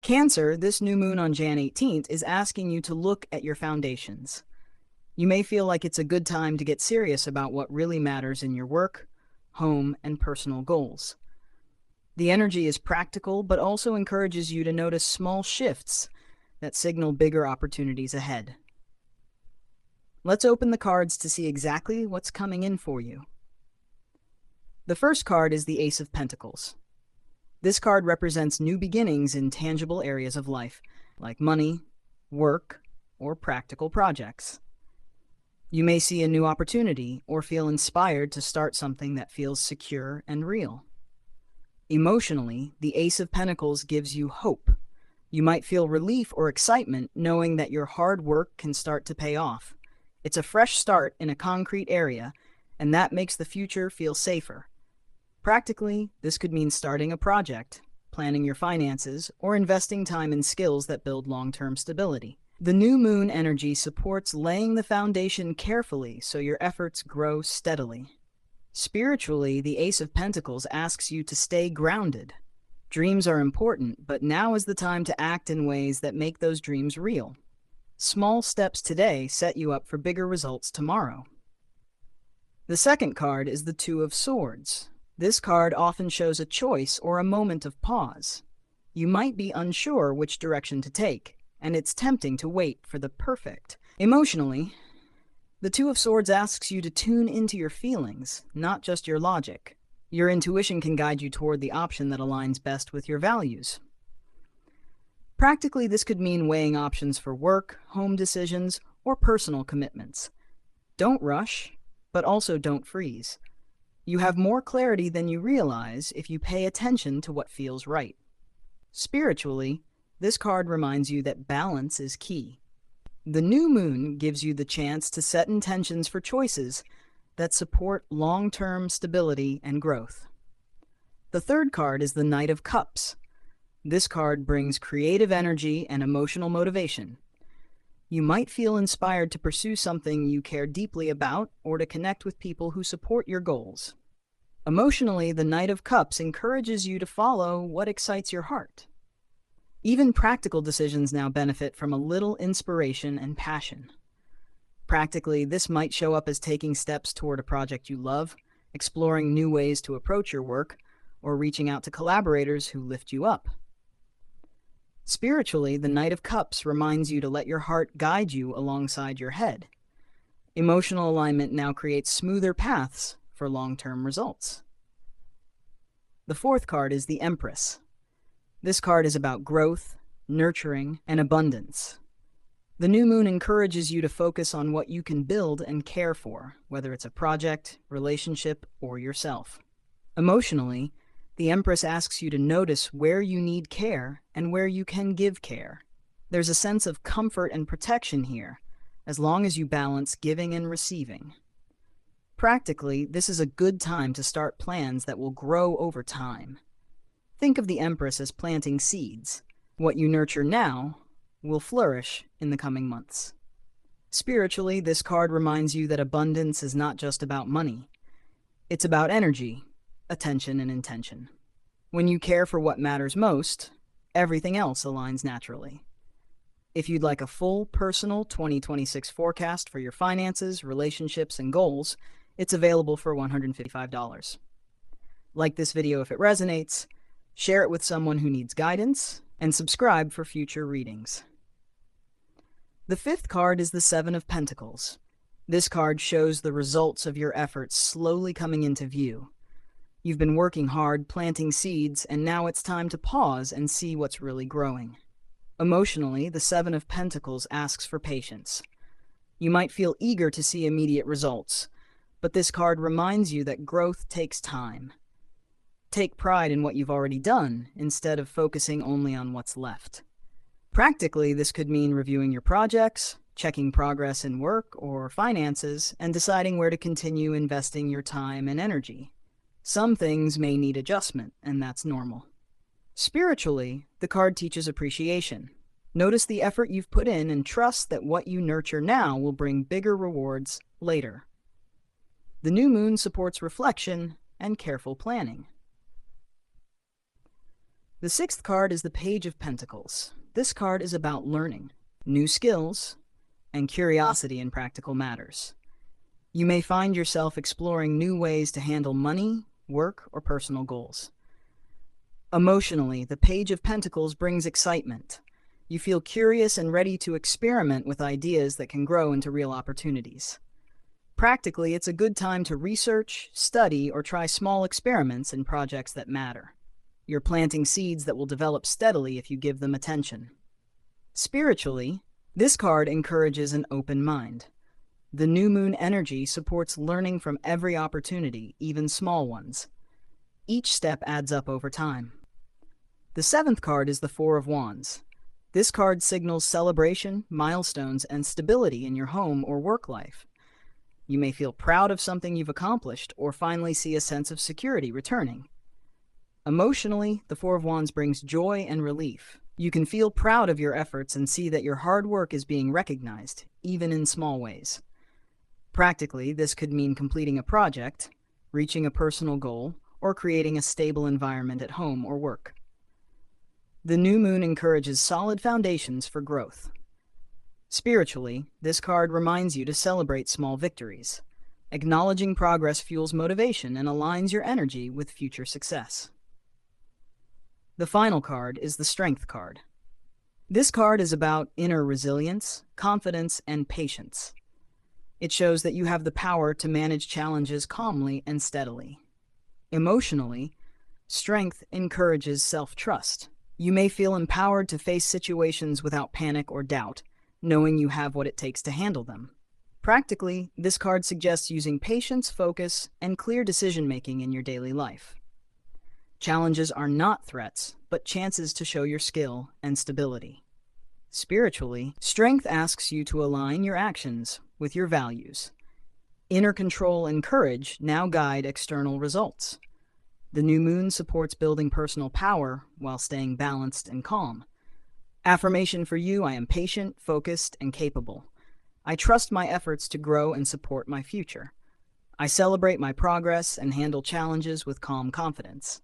Cancer, this new moon on Jan 18th, is asking you to look at your foundations. You may feel like it's a good time to get serious about what really matters in your work, home, and personal goals. The energy is practical, but also encourages you to notice small shifts that signal bigger opportunities ahead. Let's open the cards to see exactly what's coming in for you. The first card is the Ace of Pentacles. This card represents new beginnings in tangible areas of life, like money, work, or practical projects. You may see a new opportunity or feel inspired to start something that feels secure and real. Emotionally, the Ace of Pentacles gives you hope. You might feel relief or excitement knowing that your hard work can start to pay off. It's a fresh start in a concrete area, and that makes the future feel safer. Practically, this could mean starting a project, planning your finances, or investing time in skills that build long-term stability. The new moon energy supports laying the foundation carefully so your efforts grow steadily. Spiritually, the Ace of Pentacles asks you to stay grounded. Dreams are important, but now is the time to act in ways that make those dreams real. Small steps today set you up for bigger results tomorrow. The second card is the Two of Swords. This card often shows a choice or a moment of pause. You might be unsure which direction to take, and it's tempting to wait for the perfect. Emotionally, the Two of Swords asks you to tune into your feelings, not just your logic. Your intuition can guide you toward the option that aligns best with your values. Practically, this could mean weighing options for work, home decisions, or personal commitments. Don't rush, but also don't freeze. You have more clarity than you realize if you pay attention to what feels right. Spiritually, this card reminds you that balance is key. The new moon gives you the chance to set intentions for choices that support long-term stability and growth. The third card is the Knight of Cups. This card brings creative energy and emotional motivation. You might feel inspired to pursue something you care deeply about or to connect with people who support your goals. Emotionally, the Knight of Cups encourages you to follow what excites your heart. Even practical decisions now benefit from a little inspiration and passion. Practically, this might show up as taking steps toward a project you love, exploring new ways to approach your work, or reaching out to collaborators who lift you up. Spiritually, the Knight of Cups reminds you to let your heart guide you alongside your head. Emotional alignment now creates smoother paths for long-term results. The fourth card is the Empress. This card is about growth, nurturing, and abundance. The new moon encourages you to focus on what you can build and care for, whether it's a project, relationship, or yourself. Emotionally, the Empress asks you to notice where you need care and where you can give care. There's a sense of comfort and protection here, as long as you balance giving and receiving. Practically, this is a good time to start plans that will grow over time. Think of the Empress as planting seeds. What you nurture now will flourish in the coming months. Spiritually, this card reminds you that abundance is not just about money. It's about energy, attention, and intention. When you care for what matters most, everything else aligns naturally. If you'd like a full personal 2026 forecast for your finances, relationships, and goals, it's available for $155. Like this video if it resonates, share it with someone who needs guidance, and subscribe for future readings. The fifth card is the Seven of Pentacles. This card shows the results of your efforts slowly coming into view. You've been working hard, planting seeds, and now it's time to pause and see what's really growing. Emotionally, the Seven of Pentacles asks for patience. You might feel eager to see immediate results, but this card reminds you that growth takes time. Take pride in what you've already done, instead of focusing only on what's left. Practically, this could mean reviewing your projects, checking progress in work or finances, and deciding where to continue investing your time and energy. Some things may need adjustment, and that's normal. Spiritually, the card teaches appreciation. Notice the effort you've put in and trust that what you nurture now will bring bigger rewards later. The new moon supports reflection and careful planning. The sixth card is the Page of Pentacles. This card is about learning, new skills, and curiosity in practical matters. You may find yourself exploring new ways to handle money, work, or personal goals. Emotionally, the Page of Pentacles brings excitement. You feel curious and ready to experiment with ideas that can grow into real opportunities. Practically, it's a good time to research, study, or try small experiments in projects that matter. You're planting seeds that will develop steadily if you give them attention. Spiritually, this card encourages an open mind. The new moon energy supports learning from every opportunity, even small ones. Each step adds up over time. The seventh card is the Four of Wands. This card signals celebration, milestones, and stability in your home or work life. You may feel proud of something you've accomplished or finally see a sense of security returning. Emotionally, the Four of Wands brings joy and relief. You can feel proud of your efforts and see that your hard work is being recognized, even in small ways. Practically, this could mean completing a project, reaching a personal goal, or creating a stable environment at home or work. The new moon encourages solid foundations for growth. Spiritually, this card reminds you to celebrate small victories. Acknowledging progress fuels motivation and aligns your energy with future success. The final card is the Strength card. This card is about inner resilience, confidence, and patience. It shows that you have the power to manage challenges calmly and steadily. Emotionally, strength encourages self-trust. You may feel empowered to face situations without panic or doubt, knowing you have what it takes to handle them. Practically, this card suggests using patience, focus, and clear decision-making in your daily life. Challenges are not threats, but chances to show your skill and stability. Spiritually, strength asks you to align your actions with your values. Inner control and courage now guide external results. The new moon supports building personal power while staying balanced and calm. Affirmation for you: I am patient, focused, and capable. I trust my efforts to grow and support my future. I celebrate my progress and handle challenges with calm confidence.